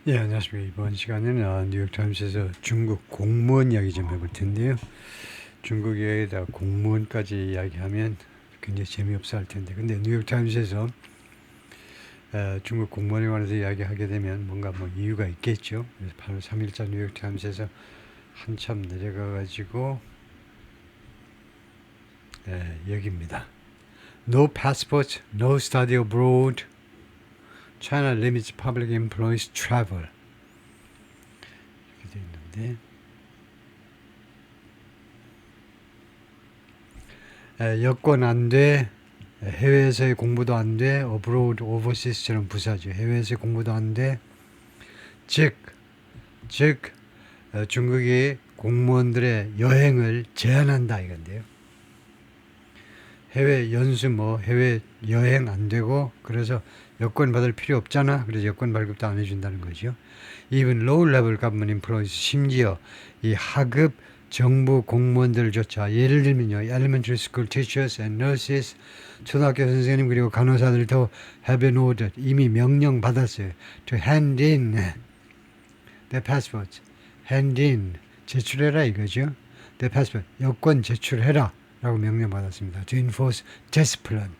예, 안녕하십니까. 이번 시간에는 뉴욕타임스에서 중국 공무원 이야기 좀 해볼 텐데요. 중국 이야기에다 공무원까지 이야기하면 굉장히 재미없어 할 텐데, 근데 뉴욕타임스에서 중국 공무원에 관해서 이야기하게 되면 뭔가 뭐 이유가 있겠죠. 그래서 바로 3일자 뉴욕타임스에서 한참 내려가가지고 여기입니다. No passport, no study abroad. China limits public employees travel. 이렇게 돼 있는데 여권 안 돼, 해외에서의 공부도 안 돼, abroad, overseas처럼 부사죠. 해외에서의 공부도 안 돼. 즉 중국이 공무원들의 여행을 제한한다 이건데요. 해외 연수 해외 여행 안 되고 그래서 여권 받을 필요 없잖아. 그래서 여권 발급도 안 해준다는 거죠. Even low-level government employees, 심지어 이 하급 정부 공무원들조차 예를 들면요, elementary school teachers and nurses, 초등학교 선생님 그리고 간호사들도 have been ordered, 이미 명령 받았어요. To hand in their passports, hand in, 제출해라 이거죠. their passport, 여권 제출해라 라고 명령 받았습니다. To enforce discipline.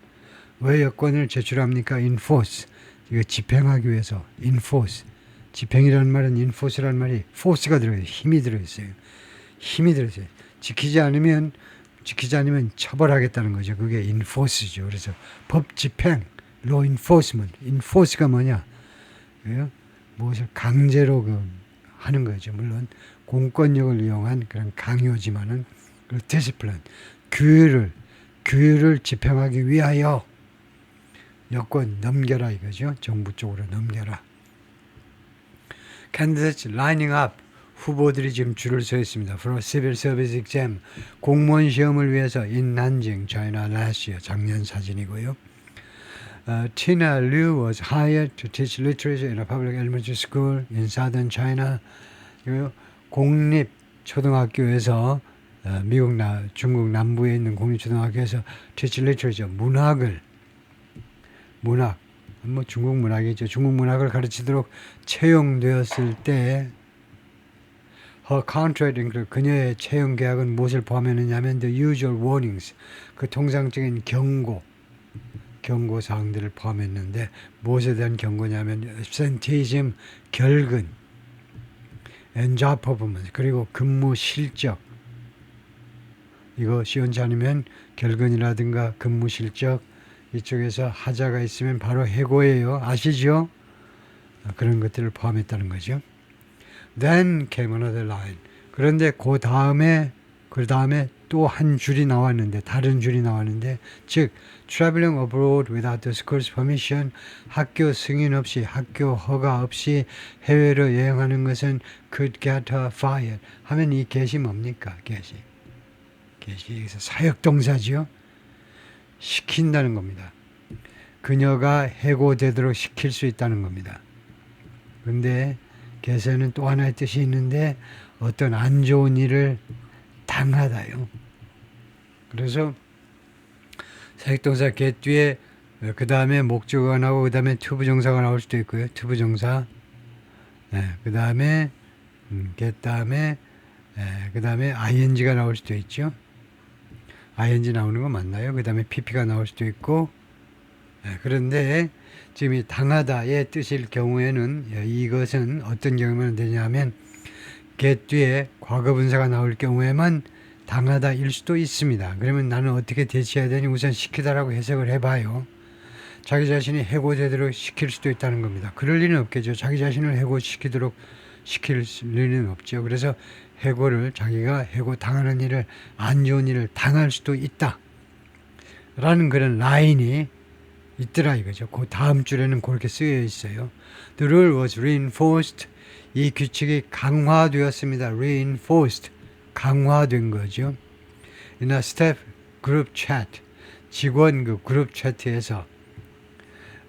왜 여권을 제출합니까? enforce, 이거 집행하기 위해서. enforce, 집행이라는 말은 enforce라는 말이 force가 들어있어요. 힘이 들어있어요. 힘이 들어있어요. 지키지 않으면 처벌하겠다는 거죠. 그게 enforce죠. 그래서 법 집행, law enforcement. enforce가 뭐냐? 무엇을 강제로 하는 거죠. 물론 공권력을 이용한 그런 강요지만은 discipline, 규율을 집행하기 위하여 여권 넘겨라 이거죠. 정부 쪽으로 넘겨라. Candidates lining up, 후보들이 지금 줄을 서 있습니다. For a civil service exam, 공무원 시험을 위해서 in Nanjing, China last year, 작년 사진이고요. Tina Liu was hired to teach literature in a public elementary school in southern China. 공립 초등학교에서 중국 남부에 있는 공립초등학교에서 teach literature, 문학, 중국 문학이죠. 중국 문학을 가르치도록 채용되었을 때 her contract, 그녀의 채용 계약은 무엇을 포함했느냐면 the usual warnings, 그 통상적인 경고 사항들을 포함했는데 무엇에 대한 경고냐면 absenteeism, 결근, and job performance, 그리고 근무 실적. 이거 시원치 않으면 결근이라든가 근무 실적, 이쪽에서 하자가 있으면 바로 해고예요. 아시죠? 그런 것들을 포함했다는 거죠. Then came another line. 그런데 그 다음에 또 한 줄이 나왔는데, 다른 줄이 나왔는데, 즉 traveling abroad without the school's permission, 학교 승인 없이, 학교 허가 없이 해외로 여행하는 것은 could get her fired. 하면 이 get이 뭡니까? get이 여기서 사역동사지요. 시킨다는 겁니다. 그녀가 해고되도록 시킬 수 있다는 겁니다. 근데 get에는 또 하나의 뜻이 있는데 어떤 안 좋은 일을 당하다요. 그래서 사역동사 get 뒤에 그 다음에 목적어가 나오고 그 다음에 투부정사가 나올 수도 있고요. 투부정사, 그 다음에 get 다음에 그 다음에 ing가 나올 수도 있죠. ing 나오는 거 맞나요? 그 다음에 pp가 나올 수도 있고. 그런데 지금 이 당하다의 뜻일 경우에는 이것은 어떤 경우면 되냐면 get 뒤에 과거분사가 나올 경우에만 당하다일 수도 있습니다. 그러면 나는 어떻게 대처해야 되니? 우선 시키다라고 해석을 해봐요. 자기 자신이 해고되도록 시킬 수도 있다는 겁니다. 그럴 리는 없겠죠. 자기 자신을 해고시키도록 시킬 리는 없죠. 그래서 자기가 해고 당하는 일을, 안 좋은 일을 당할 수도 있다 라는 그런 라인이 있더라 이거죠. 그 다음 줄에는 그렇게 쓰여 있어요. The rule was reinforced. 이 규칙이 강화되었습니다. reinforced, 강화된 거죠. In a staff group chat, 직원 그룹 채트에서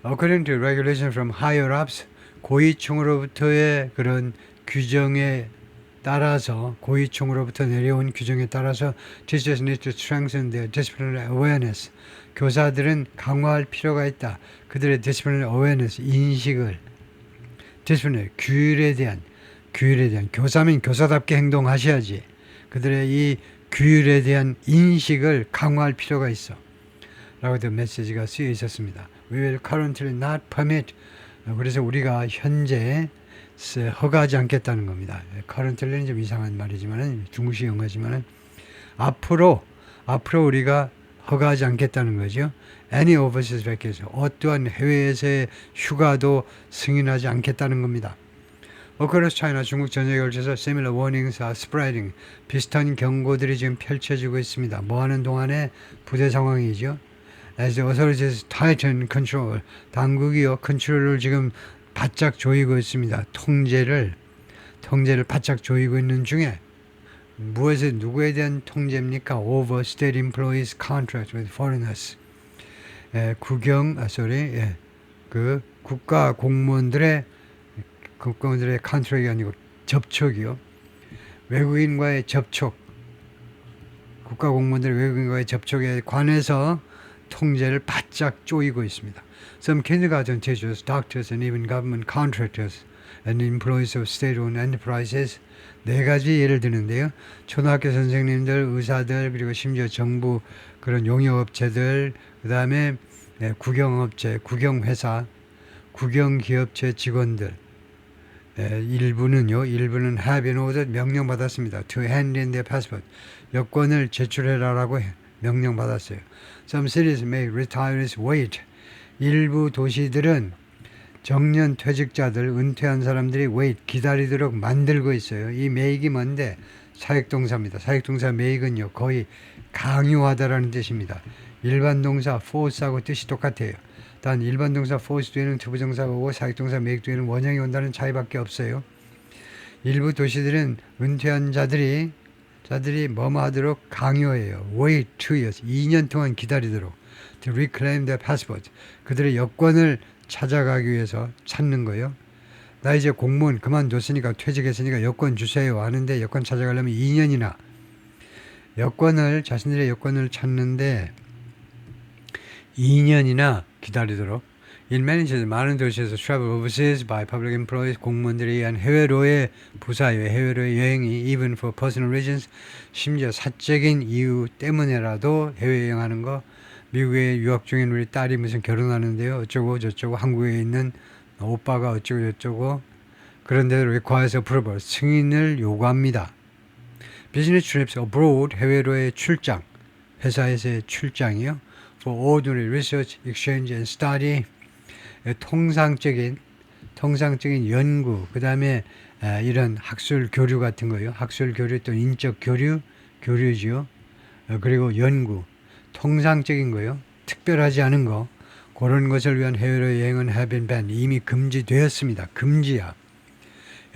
according to regulation from higher ups, 고위층으로부터의 그런 규정에 따라서, 고위층으로부터 내려온 규정에 따라서 teachers need to strengthen their disciplinary awareness. 교사들은 강화할 필요가 있다. 그들의 disciplinary awareness, 인식을. discipline, 규율에 대한 교사면 교사답게 행동하셔야지. 그들의 이 규율에 대한 인식을 강화할 필요가 있어. 라고도 메시지가 쓰여 있었습니다. We will currently not permit. 그래서 우리가 현재 허가하지 않겠다는 겁니다. currently는 좀 이상한 말이지만 중국식 영어지만 앞으로 우리가 허가하지 않겠다는 거죠. Any overseas vacation, 어떠한 해외에서의 휴가도 승인하지 않겠다는 겁니다. Across China, 중국 전역에 걸쳐서 similar warnings are spreading. 비슷한 경고들이 지금 펼쳐지고 있습니다. 뭐 하는 동안에 부대 상황이죠. As the authorities tighten control, 당국이요 컨트롤을 지금 바짝 조이고 있습니다. 통제를 바짝 조이고 있는 중에 무엇에 누구에 대한 통제입니까? Over state employees contract with foreigners. 그 국가 공무원들의 컨트랙이 아니고 접촉이요. 외국인과의 접촉, 국가 공무원들의 외국인과의 접촉에 관해서 통제를 바짝 조이고 있습니다. Some kindergarten teachers, doctors, and even government contractors and employees of state-owned enterprises. 네 가지 예를 드는데요. 초등학교 선생님들, 의사들, 그리고 심지어 정부 그런 용역업체들, 그 다음에 국영업체, 국영회사, 국영기업체 직원들. 일부는 have been ordered 명령받았습니다. To hand in their passport. 여권을 제출해라라고 명령받았어요. Some cities make retirees wait. 일부 도시들은 정년 퇴직자들, 은퇴한 사람들이 wait, 기다리도록 만들고 있어요. 이 make이 뭔데? 사역동사입니다. 사역동사 make은요, 거의 강요하다라는 뜻입니다. 일반 동사 force하고 뜻이 똑같아요. 단 일반 동사 force 뒤에는 투부정사가 오고 사역동사 make 뒤에는 원형이 온다는 차이밖에 없어요. 일부 도시들은 은퇴한 자들이 뭐뭐 하도록 강요해요. wait 2 years, 2년 동안 기다리도록. to reclaim their passport. 그들의 여권을 찾아가기 위해서 찾는 거예요. 나 이제 공무원 그만뒀으니까 퇴직했으니까 여권 주세요 하는데 여권 찾아가려면 2년이나 자신들의 여권을 찾는데 2년이나 기다리도록. In many cities, 많은 도시에서 travel overseas by public employees, 공무원들에 의한 해외로의 부사예요. 해외로의 여행이 even for personal reasons, 심지어 사적인 이유 때문에라도 해외여행하는 거. 미국에 유학 중인 우리 딸이 무슨 결혼하는데요. 어쩌고 저쩌고 한국에 있는 오빠가 어쩌고 저쩌고 그런 데를 requires approval, 승인을 요구합니다. Business trips abroad, 해외로의 출장, 회사에서의 출장이요. For ordinary research, exchange and study, 통상적인 연구, 그 다음에 이런 학술 교류 같은 거요. 학술 교류 또 인적 교류지요. 그리고 연구, 통상적인 거요. 특별하지 않은 거, 그런 것을 위한 해외로 여행은 have been banned, 이미 금지되었습니다. 금지야.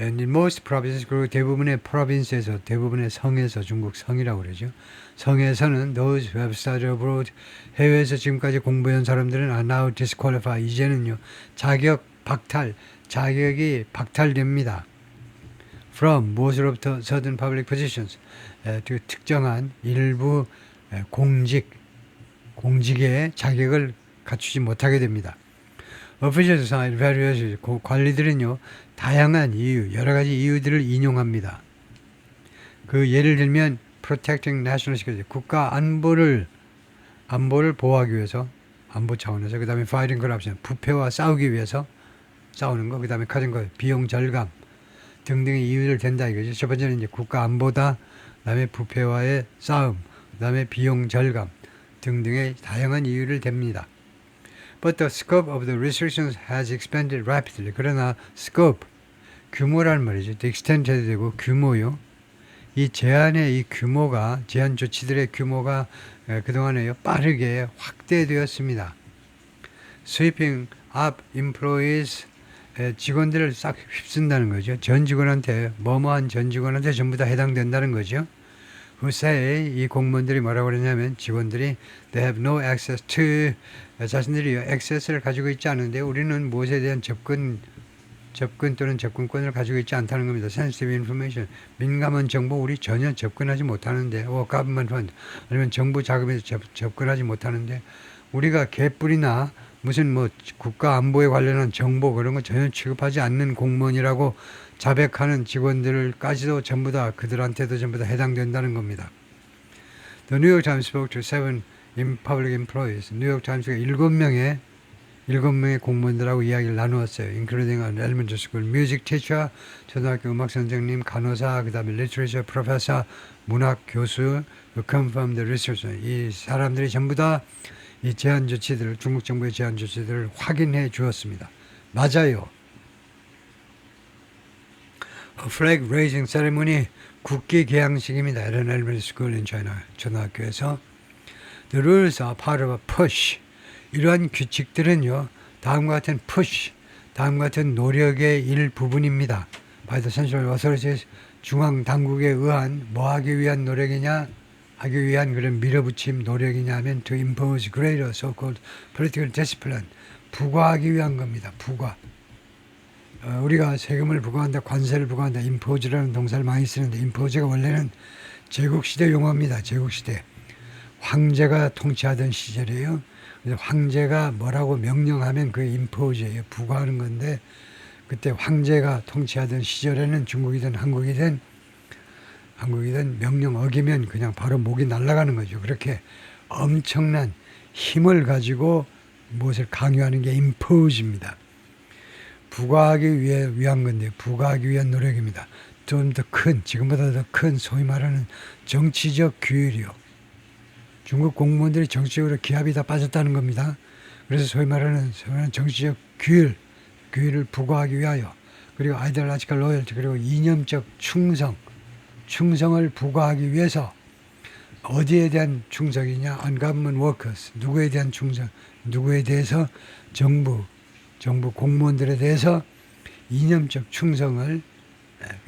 And in most provinces, 그리고 대부분의 province에서, 대부분의 성에서, 중국 성이라고 그러죠. 성에서는 those who have studied abroad, 해외에서 지금까지 공부한 사람들은 are now disqualified, 이제는요, 자격이 박탈됩니다. From, 무엇으로부터 certain public positions, 특정한 일부 공직의 자격을 갖추지 못하게 됩니다. Officials cite various, 관리들은요, 다양한 이유, 여러 가지 이유들을 인용합니다. 그 예를 들면 protecting national security, 국가 안보를 보호하기 위해서, 안보 차원에서, 그 다음에 fighting corruption, 부패와 싸우기 위해서 싸우는 거, 그 다음에 가진 거, 비용 절감 등등의 이유를 댄다 이거죠. 첫 번째는 이제 국가 안보다, 그 다음에 부패와의 싸움, 그 다음에 비용 절감 등등의 다양한 이유를 댑니다. But the scope of the restrictions has expanded rapidly. 그러나 scope, 규모란 말이죠. The extent 해도 되고 규모요. 이 제한의 이 규모가, 제한 조치들의 규모가 그동안에요, 빠르게 확대되었습니다. Sweeping up employees, 직원들을 싹 휩쓴다는 거죠. 전 직원한테, 뭐뭐한 전 직원한테 전부 다 해당된다는 거죠. who say, 이 공무원들이 뭐라고 그러냐면, 직원들이 they have no access to, 자신들이 액세스를 가지고 있지 않은데 우리는 무엇에 대한 접근 또는 접근권을 가지고 있지 않다는 겁니다. sensitive information, 민감한 정보 우리 전혀 접근하지 못하는데, government fund, 아니면 정부 자금에서 접근하지 못하는데, 우리가 개뿔이나 무슨 뭐 국가 안보에 관련한 정보 그런 거 전혀 취급하지 않는 공무원이라고 자백하는 직원들까지도 전부 다 그들한테도 전부 다 해당된다는 겁니다. The New York Times spoke to 7 public employees. 뉴욕 타임스가 7명의 공무원들하고 이야기를 나누었어요. Including an elementary school music teacher, 초등학교 음악 선생님, 간호사, 그 다음에 literature professor, 문학 교수, confirmed researcher. 이 사람들이 전부 다 이 제한 조치들을, 중국 정부의 제한 조치들을 확인해 주었습니다. 맞아요. A flag raising ceremony, 국기 개양식입니다. At an elementary school in China, 초등학교에서. The rules are part of a push. 이러한 규칙들은요, 다음과 같은 push, 다음과 같은 노력의 일부분입니다. By the central authorities, 중앙 당국에 의한 뭐 하기 위한 노력이냐? 하기 위한 그런 밀어붙임 노력이냐 하면 to impose greater so-called political discipline, 부과하기 위한 겁니다. 부과. 우리가 세금을 부과한다, 관세를 부과한다, impose라는 동사를 많이 쓰는데 impose가 원래는 제국시대 용어입니다. 제국시대. 황제가 통치하던 시절이에요. 그래서 황제가 뭐라고 명령하면 그게 impose예요. 부과하는 건데 그때 황제가 통치하던 시절에는 중국이든 한국이든 명령 어기면 그냥 바로 목이 날아가는 거죠. 그렇게 엄청난 힘을 가지고 무엇을 강요하는 게 impose입니다. 부과하기 위한 건데 부과하기 위한 노력입니다. 좀 더 큰, 지금보다 더 큰 소위 말하는 정치적 규율이요. 중국 공무원들이 정치적으로 기합이 다 빠졌다는 겁니다. 그래서 소위 말하는 정치적 규율을 부과하기 위하여, 그리고 ideological loyalty, 그리고 이념적 충성을 부과하기 위해서 어디에 대한 충성이냐? on government workers, 누구에 대한 충성, 누구에 대해서 정부 공무원들에 대해서 이념적 충성을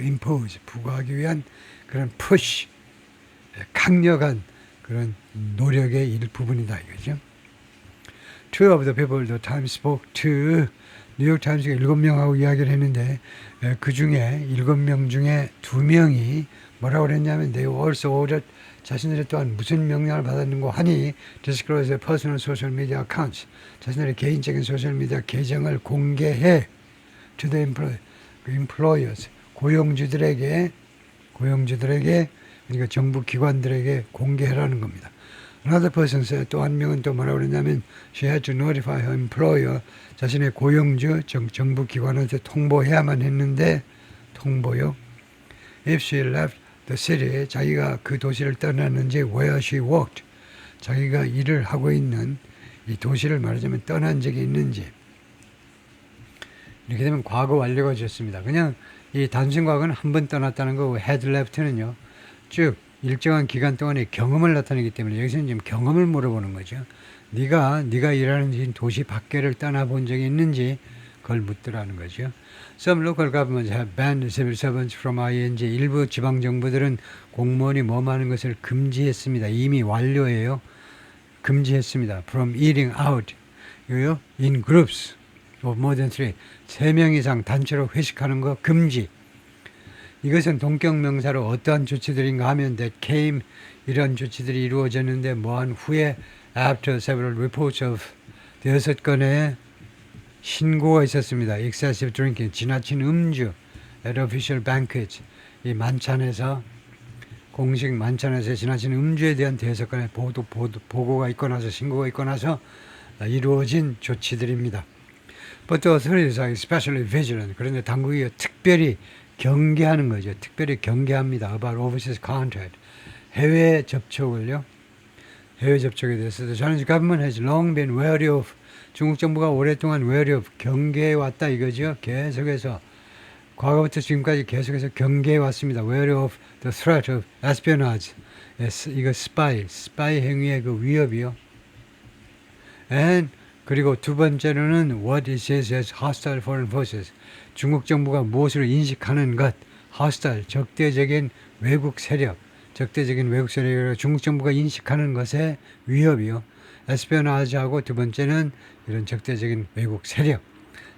impose, 부과하기 위한 그런 push, 강력한 그런 노력의 일부분이다 이거죠. Two of the people the Times spoke to, 뉴욕 타임스가 7명하고 이야기를 했는데 그 중에 7명 중에 2명이 뭐라고 그랬냐면 they also ordered, 자신들이 또한 무슨 명령을 받았는고 하니 disclose their personal social media accounts, 자신들의 개인적인 소셜미디어 계정을 공개해 to the employers, 고용주들에게 그러니까 정부 기관들에게 공개하라는 겁니다. Another person said, 또 한 명은 또 뭐라고 그랬냐면 she had to notify her employer, 자신의 고용주 정부 기관한테 통보해야만 했는데 통보요. If she left the city, 자기가 그 도시를 떠났는지 where she worked, 자기가 일을 하고 있는 이 도시를 말하자면 떠난 적이 있는지. 이렇게 되면 과거 완료가 됐습니다. 그냥 이 단순 과거는 한 번 떠났다는 거고 had left는요. 쭉 일정한 기간 동안의 경험을 나타내기 때문에 여기서는 지금 경험을 물어보는 거죠. 네가 일하는 도시 밖에를 떠나본 적이 있는지 그걸 묻더라는 거죠. Some local governments have banned civil servants from ING. 일부 지방 정부들은 공무원이 뭐하는 것을 금지했습니다. 이미 완료예요. 금지했습니다. From eating out, in groups of more than 3. 3명 이상 단체로 회식하는 거 금지. 이것은 동격명사로 어떠한 조치들인가 하면 that came, 이런 조치들이 이루어졌는데 뭐한 후에 after several reports of 6건의 신고가 있었습니다. excessive drinking, 지나친 음주 at official banquets, 이 만찬에서 공식 만찬에서 지나친 음주에 대한 6건의 보고가 있고 나서 신고가 있고 나서 이루어진 조치들입니다. But the authorities are especially vigilant. 그런데 당국이 특별히 경계하는 거죠. 특별히 경계합니다. About overseas contact. 해외 접촉에 대해서 the Chinese government has long been wary of, 중국 정부가 오랫동안 wary of, 경계해 왔다 이거죠. 계속해서 과거부터 지금까지 계속해서 경계해 왔습니다. wary of the threat of espionage. 이거 스파이 행위의 그 위협이요. And 그리고 두 번째로는 what it says as hostile foreign forces. 중국 정부가 무엇으로 인식하는 것, hostile, 적대적인 외국 세력이라고 중국 정부가 인식하는 것의 위협이요. 에스피오나지하고 두 번째는 이런 적대적인 외국 세력.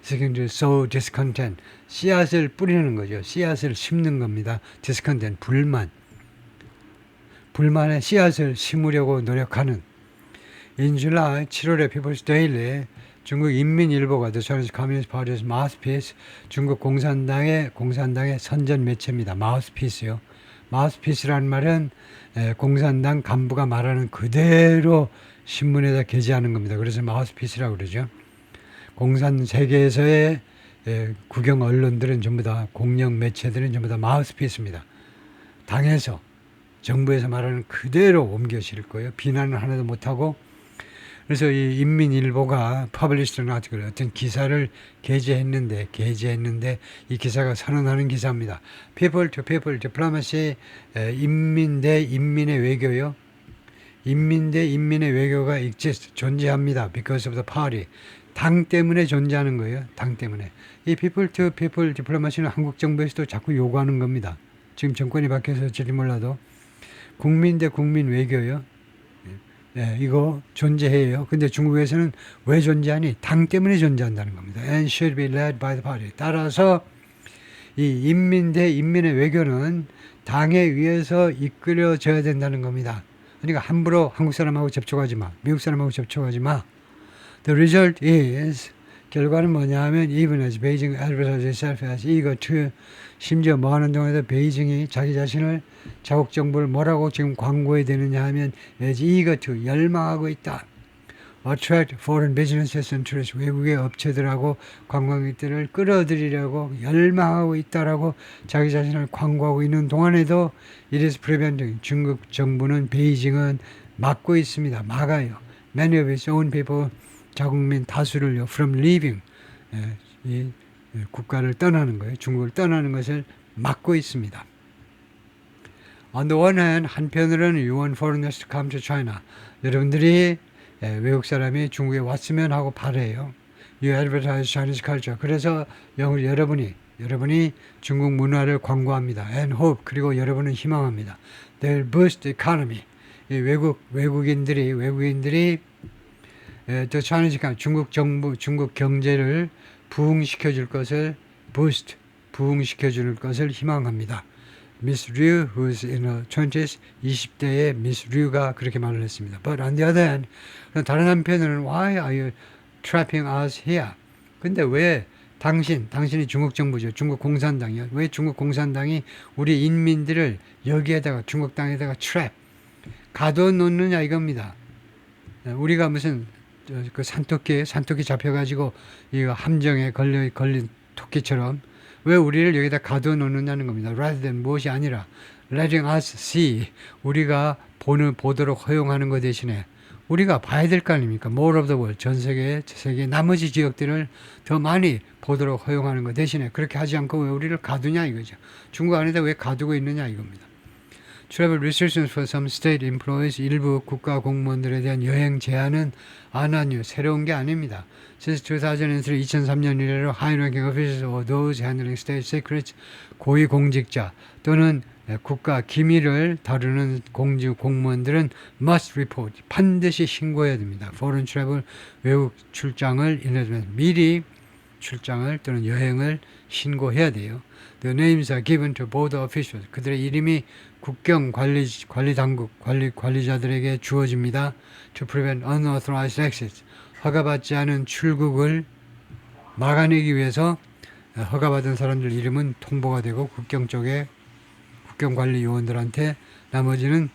Seeking to sow discontent. 씨앗을 뿌리는 거죠. 씨앗을 심는 겁니다. discontent, 불만의 씨앗을 심으려고 노력하는. In July, 7월에 People's Daily, 중국 인민일보가 The Chinese Communist Party's mouthpiece, 중국 공산당의 선전 매체입니다. mouthpiece요. mouthpiece라는 말은 공산당 간부가 말하는 그대로 신문에다 게재하는 겁니다. 그래서 mouthpiece라고 그러죠. 공산 세계에서의 국영 언론들은 전부 다 공영 매체들은 전부 다 mouthpiece입니다. 당에서 정부에서 말하는 그대로 옮겨 실을 거예요. 비난은 하나도 못하고. 그래서 이 인민일보가 퍼블리시드 아티클 어떤 기사를 게재했는데 이 기사가 선언하는 기사입니다. People to people diplomacy, 인민 대 인민의 외교요. 인민 대 인민의 외교가 exist, 존재합니다. Because of the party. 당 때문에 존재하는 거예요. 당 때문에. 이 people to people diplomacy는 한국 정부에서도 자꾸 요구하는 겁니다. 지금 정권이 바뀌어서일지 몰라도 국민 대 국민 외교요. 네, 이거 존재해요. 근데 중국에서는 왜 존재하니? 당 때문에 존재한다는 겁니다. And should be led by the party. 따라서 이 인민 대 인민의 외교는 당에 의해서 이끌어져야 된다는 겁니다. 그러니까 함부로 한국 사람하고 접촉하지 마. 미국 사람하고 접촉하지 마. The result is, 결과는 뭐냐 하면 even as Beijing advertises itself as eager to, 심지어 뭐 하는 동안에도 베이징이 자기 자신을 자국 정부를 뭐라고 지금 광고해야 되느냐 하면 as eager to, 열망하고 있다. attract foreign businesses and tourists, 외국의 업체들하고 관광객들을 끌어들이려고 열망하고 있다라고 자기 자신을 광고하고 있는 동안에도 it is preventing, 중국 정부는 베이징은 막고 있습니다. 막아요. Many of its own people, 자국민 다수를요, from leaving, 이 국가를 떠나는 거예요. 중국을 떠나는 것을 막고 있습니다. On the one hand, 한편으로는 you want foreigners to come to China. 여러분들이 외국 사람이 중국에 왔으면 하고 바래요. You advertise Chinese culture. 그래서 여러분이 중국 문화를 광고합니다. And hope. 그리고 여러분은 희망합니다. They'll boost the economy. 이 외국인들이 the Chinese economy, 중국 정부, 중국 경제를 부흥시켜 줄 것을 boost, 부흥시켜 줄 것을 희망합니다. Miss Ryu, who's in her 20s, 20대의 Miss Ryu가 그렇게 말을 했습니다. But on the other hand, 다른 한편으로는 why are you trapping us here? 근데 왜 당신이 중국 정부죠. 중국 공산당이요. 왜 중국 공산당이 우리 인민들을 여기에다가 중국 땅에다가 trap, 가둬놓느냐 이겁니다. 우리가 무슨 그 산토끼 잡혀가지고 이 함정에 걸린 토끼처럼 왜 우리를 여기다 가둬놓느냐는 겁니다. rather than 무엇이 아니라 letting us see, 우리가 보도록 허용하는 것 대신에 우리가 봐야 될 거 아닙니까? more of the world, 전 세계 나머지 지역들을 더 많이 보도록 허용하는 것 대신에 그렇게 하지 않고 왜 우리를 가두냐 이거죠. 중국 안에다 왜 가두고 있느냐 이겁니다. Travel restrictions for some state employees, 일부 국가 공무원들에 대한 여행 제한은 안 하니요. 새로운 게 아닙니다. Since 2003, 2003년 이래로 high-ranking officials or those handling state secrets, 고위 공직자 또는 국가 기밀을 다루는 공무원들은 must report, 반드시 신고해야 됩니다. Foreign travel, 외국 출장을 in advance, 미리 출장을 또는 여행을 신고해야 돼요. The names are given to border officials. 그들의 이름이 국경 관리 당국 관리자들에게 주어집니다. To prevent unauthorized exits. 허가받지 않은 출국을 막아내기 위해서 허가받은 사람들 이름은 통보가 되고 국경 쪽에 국경 관리 요원들한테 나머지는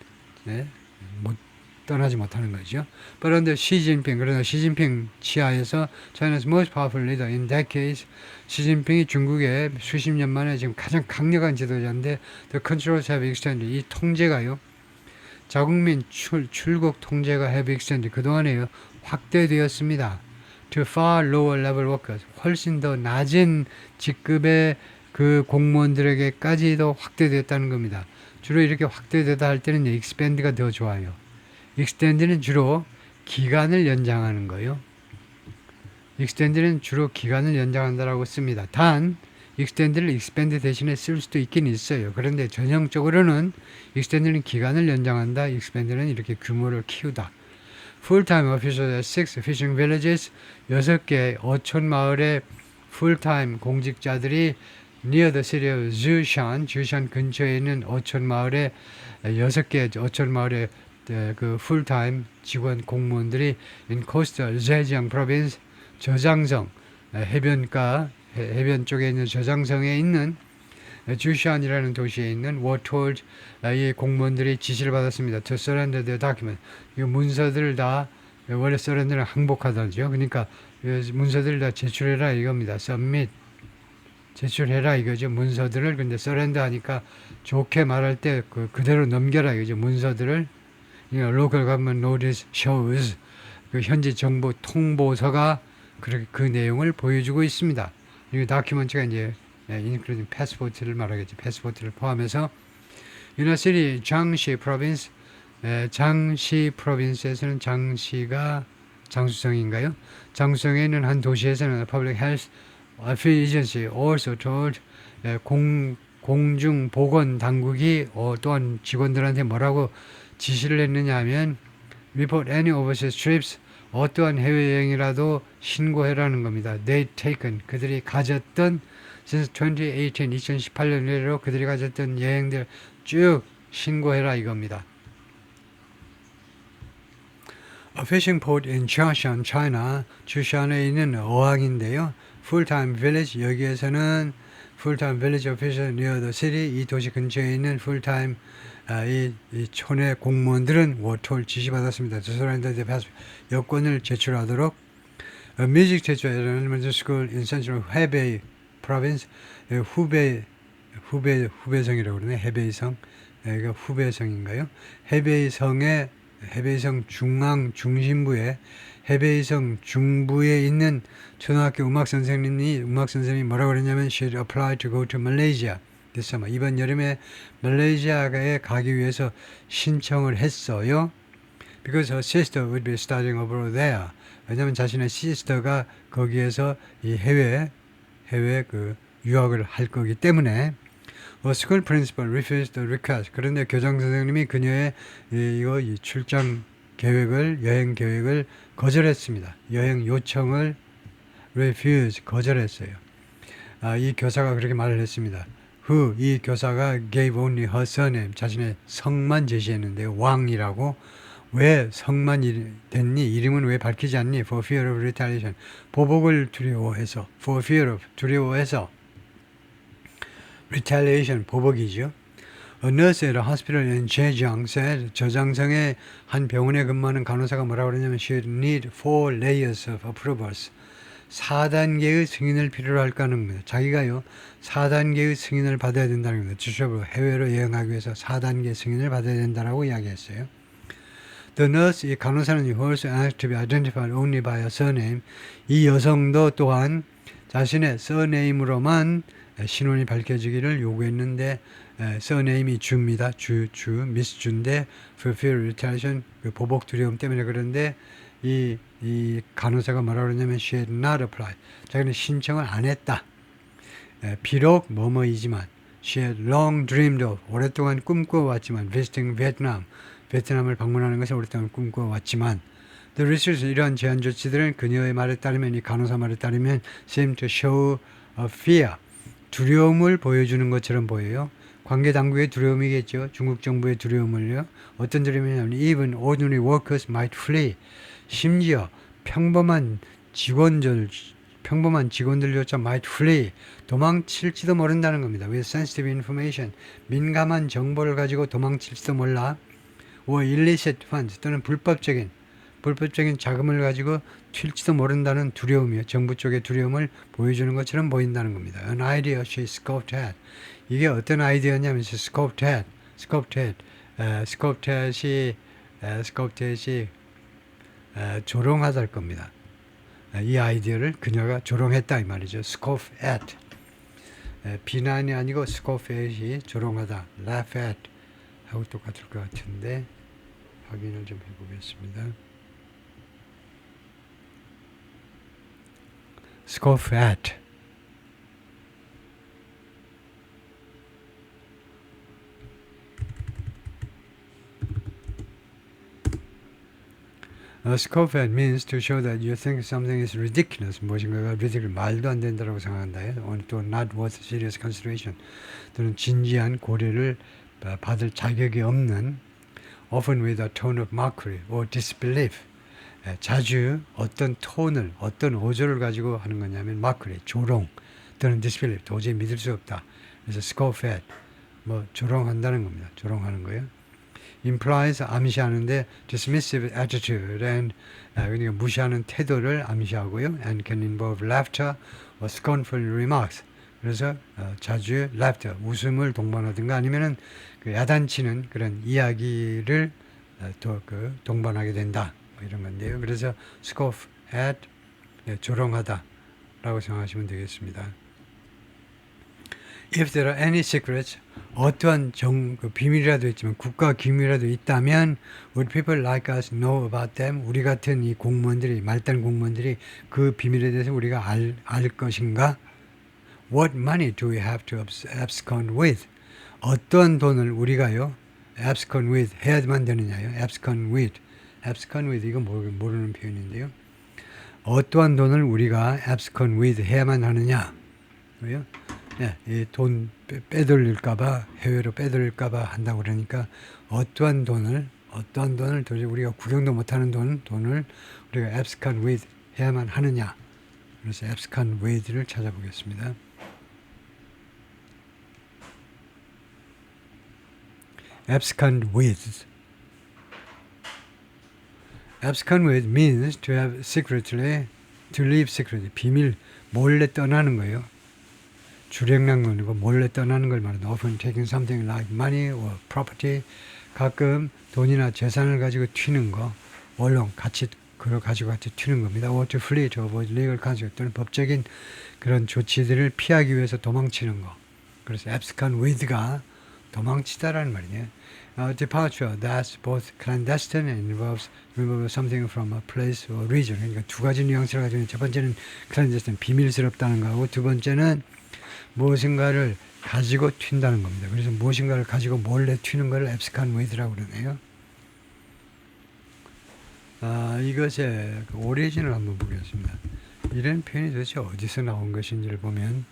떠나지 못하는 거죠. But under Xi Jinping, 그러나 시진핑 치하에서 China's most powerful leader in decades, 시진핑이 중국의 수십 년 만에 지금 가장 강력한 지도자인데 the controls have extended, 이 통제가요. 자국민 출국 통제가 have extended, 그동안에요. 확대되었습니다. To far lower level workers, 훨씬 더 낮은 직급의 그 공무원들에게까지도 확대되었다는 겁니다. 주로 이렇게 확대되다 할 때는 expand가 더 좋아요. extend는 주로 기간을 연장하는 거예요. extend는 주로 기간을 연장한다라고 씁니다. 단 extend를 expand 대신에 쓸 수도 있긴 있어요. 그런데 전형적으로는 extend는 기간을 연장한다, expand는 이렇게 규모를 키우다. Full-time officials at 6 fishing villages, 6개 어촌 마을의 full-time 공직자들이 near the city of 주샨 근처에 있는 어촌 마을에 6개 어촌 마을의 그 풀타임 직원 공무원들이 in coastal Zhejiang province, 저장성, 해변가, 해변 쪽에 있는 저장성에 있는 주샨이라는 도시에 있는 워톨드 이 공무원들이 지시를 받았습니다. To surrender the document. 이 문서들을 다 원래 surrender는 항복하다죠. 그러니까 문서들을 다 제출해라 이겁니다. submit 제출해라 이거죠. 문서들을 근데 surrender 하니까 좋게 말할 때 그대로 넘겨라 이거죠. 문서들을 local government notice shows 그 현지 정부 통보서가 그렇게 그 내용을 보여주고 있습니다. 이 다큐멘트가 이제 including passport를 말하겠지. passport를 포함해서 유나시리 장시 프로빈스 장시 프로빈스에서는 장시가 장수성인가요? 장수성에 있는 한 도시에서는 Public Health Agency also told 공중보건 당국이 또한 직원들한테 뭐라고 지시를 했느냐 하면 report any overseas trips 어떠한 해외여행이라도 신고해라는 겁니다. They taken 그들이 가졌던 since 2018 2018년 이래로 그들이 가졌던 여행들 쭉 신고해라 이겁니다. A fishing port in Jiashan, China. 주샨에 있는 어항인데요. Full-time village 여기에서는 full-time village official near the city 이 도시 근처에 있는 full-time 이 촌의 공무원들은 워톨 지시받았습니다. 저소란한테 여권을 제출하도록 Music teacher at an elementary school in central Hebei province 후베이성이라고 그러네. 해베이성 여기가 후베이성인가요? 해베이성 중앙 중심부에 해베이성 중부에 있는 초등학교 음악 선생님이 뭐라고 그랬냐면 should apply to go to Malaysia. 이번 여름에 말레이시아에 가기 위해서 신청을 했어요. Because her sister would be studying abroad there. 왜냐하면 자신의 시스터가 거기에서 이 해외 그 유학을 할 거기 때문에. A school principal refused the request. 그런데 교장 선생님이 그녀의 이 출장 계획을 여행 계획을 거절했습니다. 여행 요청을 refuse 거절했어요. 이 교사가 그렇게 말을 했습니다. 이 교사가 gave only her surname 자신의 성만 제시했는데요. 왕이라고 왜 성만 됐니? 이름은 왜 밝히지 않니? For fear of retaliation 보복을 두려워해서 for fear of 두려워해서 retaliation 보복이죠. A nurse at a hospital in Zhejiang said 저장성의 한 병원에 근무하는 간호사가 뭐라고 그러냐면 she need 4 layers of approvals 4단계의 승인을 필요로 할까 하는 겁니다. 자기가요 4단계의 승인을 받아야 된다는 겁니다. 주셔서 해외로 여행하기 위해서 4단계 승인을 받아야 된다라고 이야기했어요. The nurse, 이 간호사는 also asked to be identified only by a surname. 이 여성도 또한 자신의 surname으로만 신원이 밝혀지기를 요구했는데 surname이 주입니다. 미스 주인데 for fear of retaliation 그 보복 두려움 때문에 그런데 이 간호사가 뭐라고 그러냐면 she had not applied. 자기는 신청을 안 했다. 비록 뭐뭐이지만 she had long dreamed of. 오랫동안 꿈꿔왔지만 visiting Vietnam. 베트남을 방문하는 것을 오랫동안 꿈꿔왔지만 the research 이러한 제한 조치들은 그녀의 말에 따르면 이 간호사 말에 따르면 seem to show a fear. 두려움을 보여주는 것처럼 보여요. 관계 당국의 두려움이겠죠. 중국 정부의 두려움을요. 어떤 두려움이냐면 even ordinary workers might flee. 심지어 평범한 직원들조차 might flee. 도망칠지도 모른다는 겁니다. With sensitive information. 민감한 정보를 가지고 도망칠지도 몰라. or illicit funds 또는 불법적인 자금을 가지고 튈지도 모른다는 두려움이요. 정부 쪽의 두려움을 보여주는 것처럼 보인다는 겁니다. An idea she scoffed at. 이게 어떤 아이디어냐면 scoffed at. scoffed at이 조롱하다일 겁니다. 이 아이디어를 그녀가 조롱했다 이 말이죠. scoff at. 비난이 아니고 scoff at이 조롱하다. laugh at 하고 똑같을 것 같은데 확인을 좀 해보겠습니다. scoff at. scoff at means to show that you think something is ridiculous. 무엇인가가 ridiculous, 말도 안 된다라고 생각한다. 또 not worth serious consideration. 또는 진지한 고려를 받을 자격이 없는 often with a tone of mockery or disbelief. 자주 어떤 톤을 어떤 어조를 가지고 하는 거냐면 마크레 조롱 또는 disbelief 도저히 믿을 수 없다. 그래서 scoff at 뭐 조롱한다는 겁니다. 조롱하는 거예요. implies 암시하는데 dismissive attitude and 그러니까 무시하는 태도를 암시하고요. and can involve laughter or scornful remarks. 그래서 자주 laughter 웃음을 동반하든가 아니면은 그 야단치는 그런 이야기를 또 그 동반하게 된다. 뭐 이런 건데요. 그래서 scoff at 조롱하다라고 생각하시면 되겠습니다. If there are any secrets, 어떠한 그 비밀이라도 있지만 국가 기밀이라도 있다면 would people like us know about them? 우리 같은 이 공무원들이 말단 공무원들이 그 비밀에 대해서 우리가 알 것인가? What money do we have to abscond with? 어떤 돈을 우리가요 abscond with 해야만 되느냐요? abscond with 이거 모르는 표현인데요. 어떠한 돈을 우리가 abscond with 해야만 하느냐? 왜요? 이 돈 빼돌릴까봐 해외로 빼돌릴까봐 한다고 그러니까 어떠한 돈을 도저히 우리가 구경도 못하는 돈을 우리가 abscond with 해야만 하느냐? 그래서 abscond with를 찾아보겠습니다. abscond with means to have secretly, to leave secretly 비밀 몰래 떠나는 거예요. 주량량론이고 몰래 떠나는 걸 말합니다. Often taking something like money or property. 가끔 돈이나 재산을 가지고 튀는 거, 원론 그걸 가지고 같이 튀는 겁니다. Or to flee to avoid legal consequence 또는 법적인 그런 조치들을 피하기 위해서 도망치는 거. 그래서 abscond with가 도망치다라는 말이에요. Departure that's both clandestine and involves remove something from a place or region. 그러니까 두 가지 뉘앙스를 가지고 첫 번째는 clandestine 비밀스럽다는 거고 두 번째는 무엇인가를 가지고 튄다는 겁니다. 그래서 무엇인가를 가지고 몰래 튀는 것을 abscond with라고 그러네요. 이것의 그 오리진을 한번 보겠습니다. 이런 표현이 도대체 어디서 나온 것인지를 보면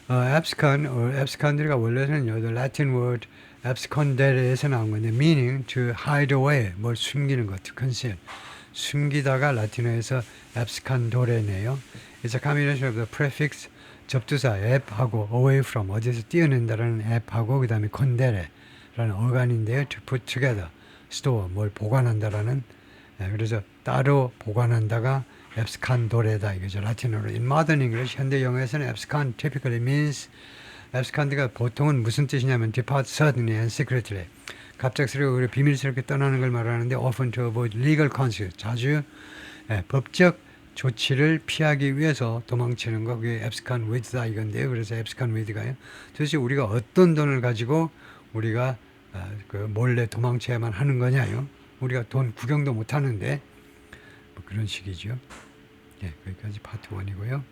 abscond가 원래는요, the Latin word abscondere에서 나온 건데 meaning to hide away, 뭘 숨기는 것, to conceal. 숨기다가 라틴어에서 abscondore네요. It's a combination of the prefix 접두사 app하고 away from 어디서 띄어낸다라는 app하고 그 다음에 condere라는 어간인데요. to put together, store 뭘 보관한다라는 그래서 따로 보관한다가 abscondore다 이거죠. 라틴어로. In modern English 현대 영어에서는 abscond typically means abscond가 보통은 무슨 뜻이냐면 depart suddenly and secretly 갑작스럽게 비밀스럽게 떠나는 걸 말하는데 often to avoid legal consequence 자주 법적 조치를 피하기 위해서 도망치는 거 그게 abscond with다 이건데요. 그래서 abscond with가요. 도대체 우리가 어떤 돈을 가지고 우리가 그 몰래 도망쳐야만 하는 거냐요. 우리가 돈 구경도 못 하는데 뭐 그런 식이죠. 거기까지 파트 1이고요.